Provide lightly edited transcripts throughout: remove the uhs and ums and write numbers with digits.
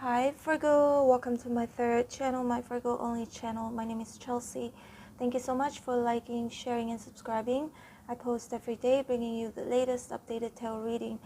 Hi Virgo, welcome to my third channel, my Virgo only channel. My name is Chelsea. Thank you so much for liking, sharing, and subscribing. I post every day bringing you the latest updated tarot reading.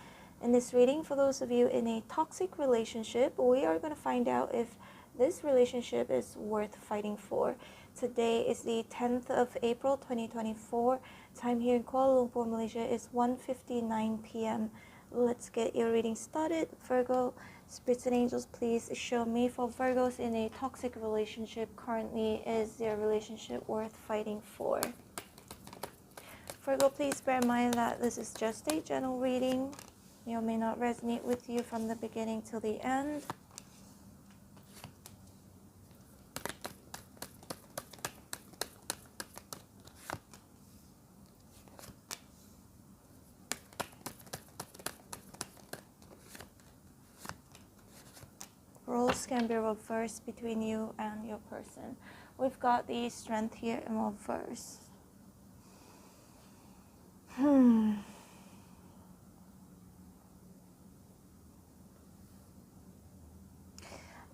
In this reading, for those of you in a toxic relationship, we are going to find out if this relationship is worth fighting for. Today is the 10th of April 2024. Time here in Kuala Lumpur, Malaysia is 1:59 p.m. Let's get your reading started. Virgo, spirits and angels, please show me, for Virgos in a toxic relationship currently, is their relationship worth fighting for? Virgo, please bear in mind that this is just a general reading. May or may not resonate with you from the beginning till the end. Roles can be reversed between you and your person. We've got the Strength here in reverse.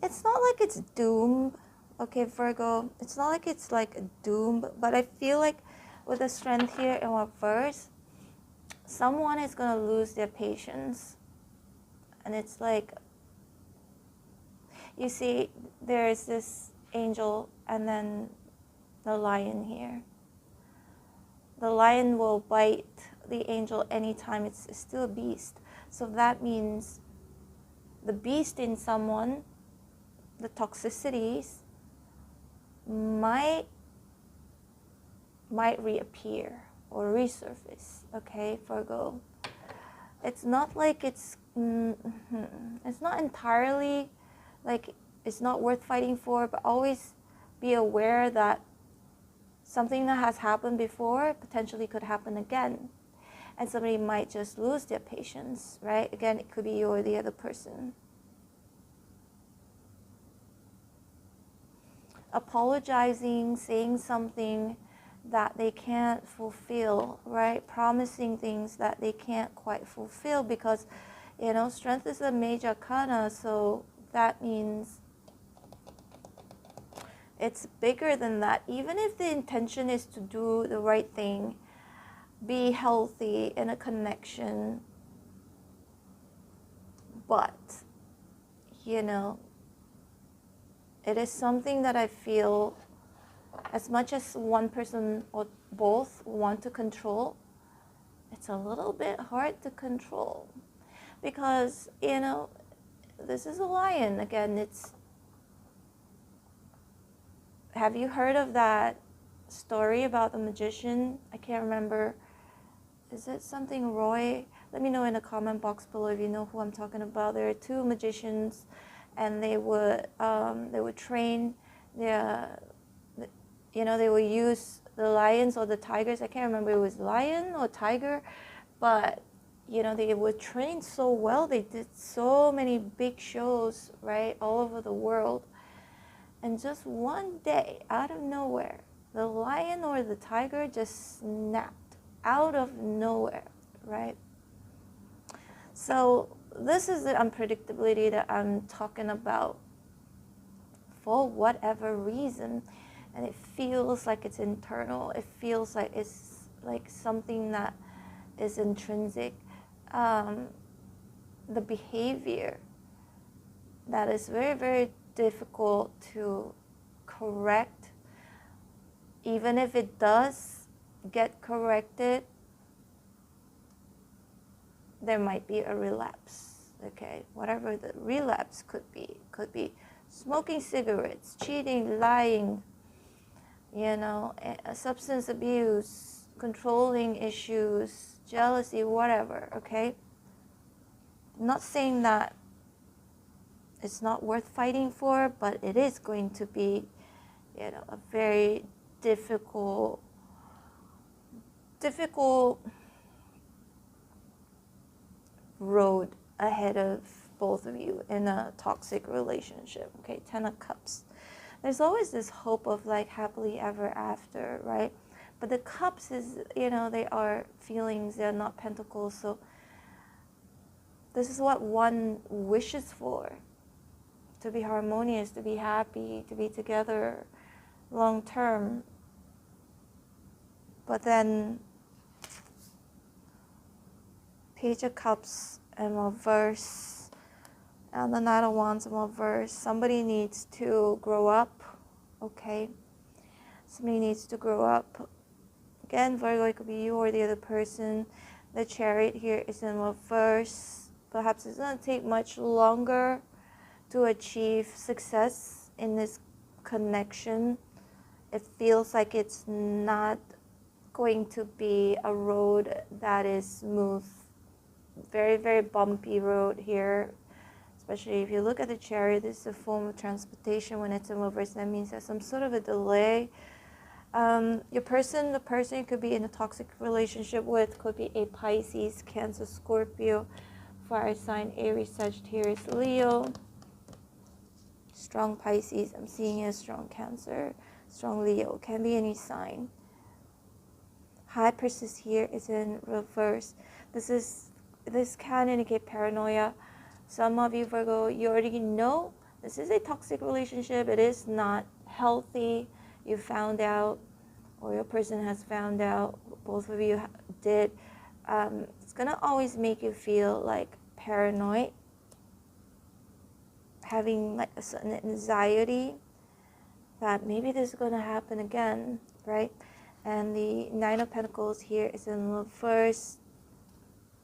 It's not like it's doomed, okay, Virgo. It's not like it's like doomed, but I feel like with the Strength here in reverse, someone is going to lose their patience. And it's like, you see, there's this angel and then the lion here. The lion will bite the angel anytime. It's still a beast. So that means the beast in someone, the toxicities, might reappear or resurface, okay, Virgo. It's not like it's not entirely like it's not worth fighting for, but always be aware that something that has happened before potentially could happen again. And somebody might just lose their patience, right? Again, it could be you or the other person. Apologizing, saying something that they can't fulfill, right? Promising things that they can't quite fulfill, because, you know, Strength is a major arcana, so that means it's bigger than that. Even if the intention is to do the right thing, be healthy in a connection, but, you know, it is something that I feel, as much as one person or both want to control, it's a little bit hard to control. Because, you know, this is a lion. Again, it's... Have you heard of that story about the magician? I can't remember. Is it something Roy? Let me know in the comment box below if you know who I'm talking about. There are two magicians, and they would train their, you know, they would use the lions or the tigers. I can't remember if it was lion or tiger, but, you know, they would train so well. They did so many big shows, right, all over the world. And just one day, out of nowhere, the lion or the tiger just snapped out of nowhere, right? So this is the unpredictability that I'm talking about, for whatever reason. And it feels like it's internal. It feels like it's like something that is intrinsic. The behavior that is very, very difficult to correct. Even if it does get corrected, there might be a relapse, okay? Whatever the relapse could be smoking cigarettes, cheating, lying, you know, substance abuse, controlling issues, jealousy, whatever, okay? I'm not saying that it's not worth fighting for, but it is going to be, you know, a very difficult road ahead of both of you in a toxic relationship, okay? 10 of Cups. There's always this hope of like happily ever after, right? But the Cups is, you know, they are feelings, they're not pentacles, so this is what one wishes for, to be harmonious, to be happy, to be together long term. But then Page of Cups and reverse, and the Knight of Wands in reverse. Somebody needs to grow up, okay? Somebody needs to grow up. Again, Virgo, it could be you or the other person. The Chariot here is in reverse. Perhaps it's going to take much longer to achieve success in this connection. It feels like it's not going to be a road that is smooth. Very, very bumpy road here. Especially if you look at the Chariot, this is a form of transportation. When it's in reverse, that means there's some sort of a delay. The person you could be in a toxic relationship with could be a Pisces, Cancer, Scorpio, fire sign, Aries, Sagittarius, Leo. Strong Pisces, I'm seeing a strong Cancer, strong Leo, can be any sign. High Priestess here is in reverse. This can indicate paranoia. Some of you, Virgo, you already know this is a toxic relationship. It is not healthy. You found out, or your person has found out, both of you did. It's going to always make you feel like paranoid, having like a certain anxiety that maybe this is going to happen again, right? And the Nine of Pentacles here is in reverse.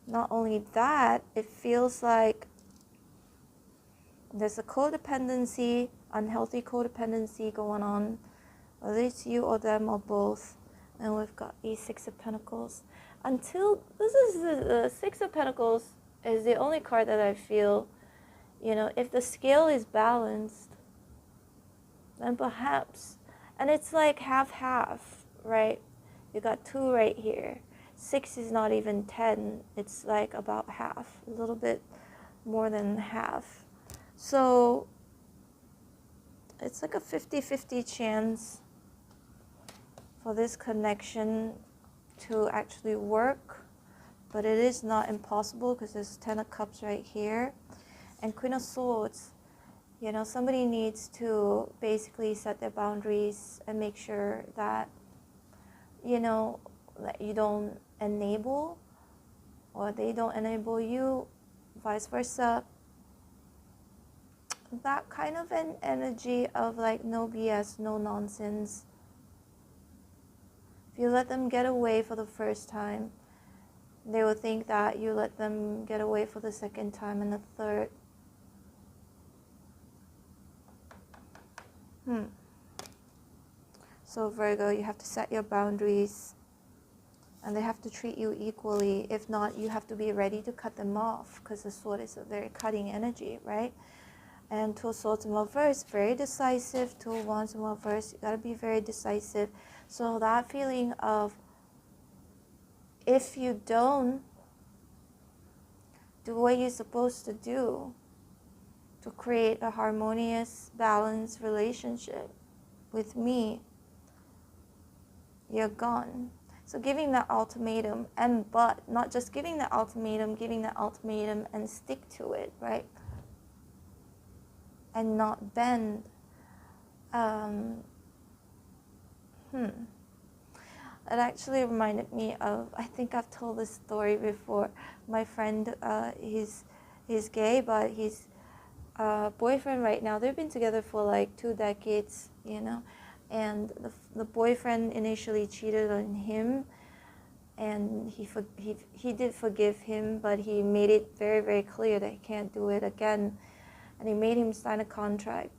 Not only that, it feels like there's a codependency, unhealthy codependency going on, whether it's you or them or both. And we've got the Six of Pentacles. Until this is the Six of Pentacles is the only card that I feel, you know, if the scale is balanced, then perhaps, and it's like half-half, right? You got 2 right here. 6 is not even 10. It's like about half, a little bit more than half. So it's like a 50-50 chance for this connection to actually work, but it is not impossible because there's 10 of Cups right here and Queen of Swords. You know, somebody needs to basically set their boundaries and make sure that, you know, that you don't enable or they don't enable you, vice versa. That kind of an energy of like no BS, no nonsense. If you let them get away for the first time, they will think that you let them get away for the second time and the third. So Virgo, you have to set your boundaries and they have to treat you equally. If not, you have to be ready to cut them off because the sword is a very cutting energy, right? And Two of Swords in reverse, very decisive. Two of Wands in reverse, you gotta be very decisive. So that feeling of if you don't do what you're supposed to do to create a harmonious, balanced relationship with me, you're gone. So giving that ultimatum, but not just giving the ultimatum and stick to it, right? And not bend. It actually reminded me of, I think I've told this story before. My friend, he's gay, but his boyfriend right now, they've been together for like 2 decades, you know, and the boyfriend initially cheated on him, and he did forgive him, but he made it very, very clear that he can't do it again, and he made him sign a contract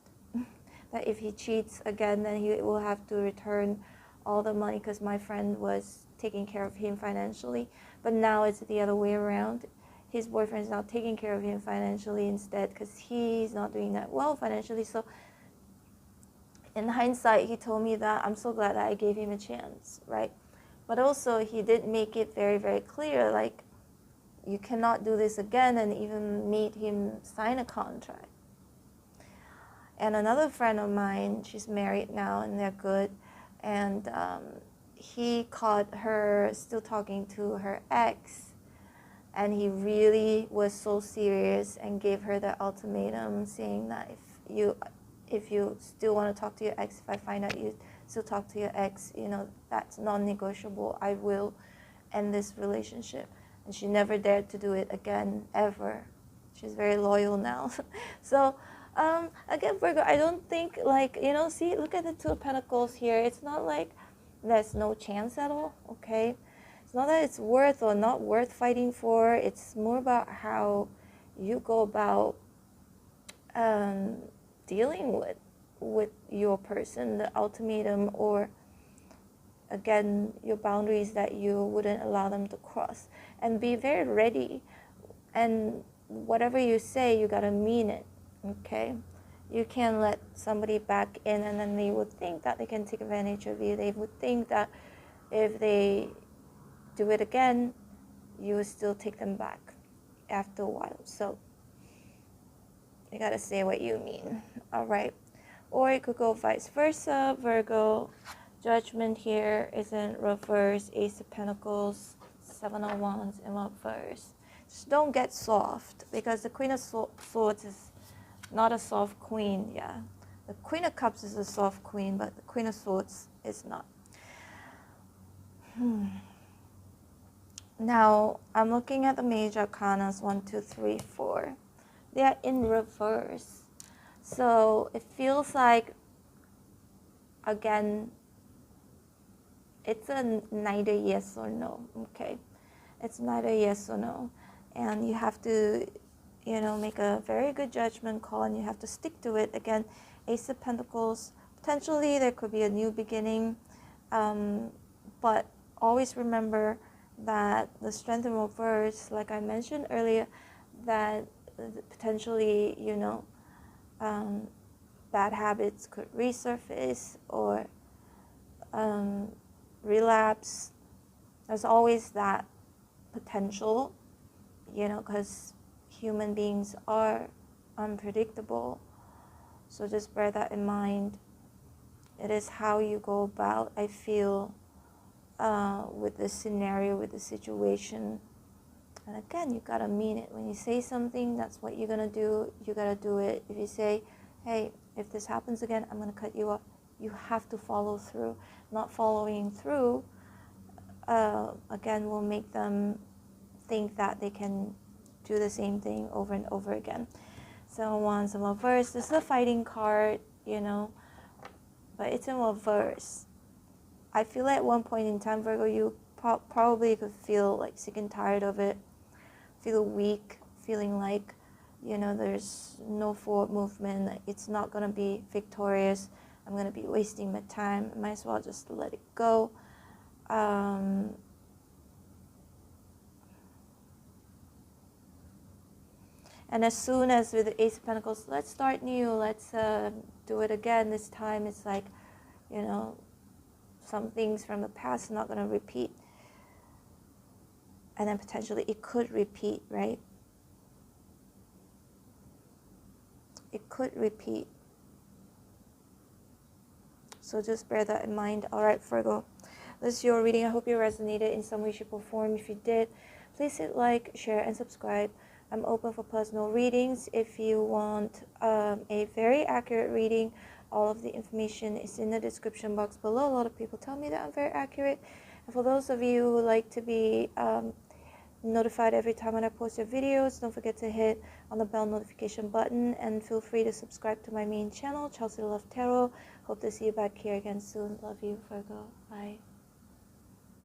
that if he cheats again, then he will have to return all the money, because my friend was taking care of him financially. But now it's the other way around. His boyfriend is now taking care of him financially instead, because he's not doing that well financially. So in hindsight, he told me that I'm so glad that I gave him a chance, right? But also he did make it very, very clear, like, you cannot do this again, and even made him sign a contract. And another friend of mine, she's married now and they're good, and he caught her still talking to her ex, and he really was so serious and gave her the ultimatum, saying that if you still want to talk to your ex, if I find out you still talk to your ex, you know, that's non-negotiable. I will end this relationship. And she never dared to do it again, ever. She's very loyal now. So again, Virgo, I don't think, like, you know, see, look at the Two of Pentacles here. It's not like there's no chance at all, okay? It's not that it's worth or not worth fighting for. It's more about how you go about dealing with your person, the ultimatum, or again, your boundaries that you wouldn't allow them to cross. And be very ready. And whatever you say, you gotta mean it, okay? You can't let somebody back in and then they would think that they can take advantage of you. They would think that if they do it again, you would still take them back after a while. So you gotta say what you mean, all right? Or it could go vice versa, Virgo. Judgment here is in reverse. Ace of Pentacles, Seven of Wands in reverse. Just don't get soft, because the Queen of Swords is not a soft queen. Yeah, the Queen of Cups is a soft queen, but the Queen of Swords is not. Now I'm looking at the major arcanas, 1, 2, 3, 4. They are in reverse, so it feels like, again, it's a neither yes or no, okay? It's neither yes or no. And you have to, you know, make a very good judgment call, and you have to stick to it. Again, Ace of Pentacles, potentially there could be a new beginning, but always remember that the Strength in reverse, like I mentioned earlier, that potentially, you know, bad habits could resurface or relapse. There's always that potential, you know, because human beings are unpredictable. So just bear that in mind. It is how you go about, I feel, with the scenario, with the situation. And again, you gotta mean it. When you say something, that's what you're gonna do. You gotta do it. If you say, hey, if this happens again, I'm gonna cut you off, you have to follow through. Not following through, again, will make them think that they can do the same thing over and over again. So Wands in reverse. This is a fighting card, you know, but it's in reverse. I feel like at one point in time, Virgo, you probably could feel like sick and tired of it, feel weak, feeling like, you know, there's no forward movement, like it's not going to be victorious, I'm going to be wasting my time, I might as well just let it go. And as soon as with the Ace of Pentacles, let's start new, let's do it again. This time it's like, you know, some things from the past are not going to repeat. And then potentially it could repeat, right? It could repeat. So just bear that in mind. All right, Virgo. This is your reading. I hope you resonated in some way, shape, or form. If you did, please hit like, share, and subscribe. I'm open for personal readings. If you want a very accurate reading, all of the information is in the description box below. A lot of people tell me that I'm very accurate. And for those of you who like to be notified every time when I post your videos, don't forget to hit on the bell notification button, and feel free to subscribe to my main channel, Chelsea Love Tarot. Hope to see you back here again soon. Love you, Virgo. Bye.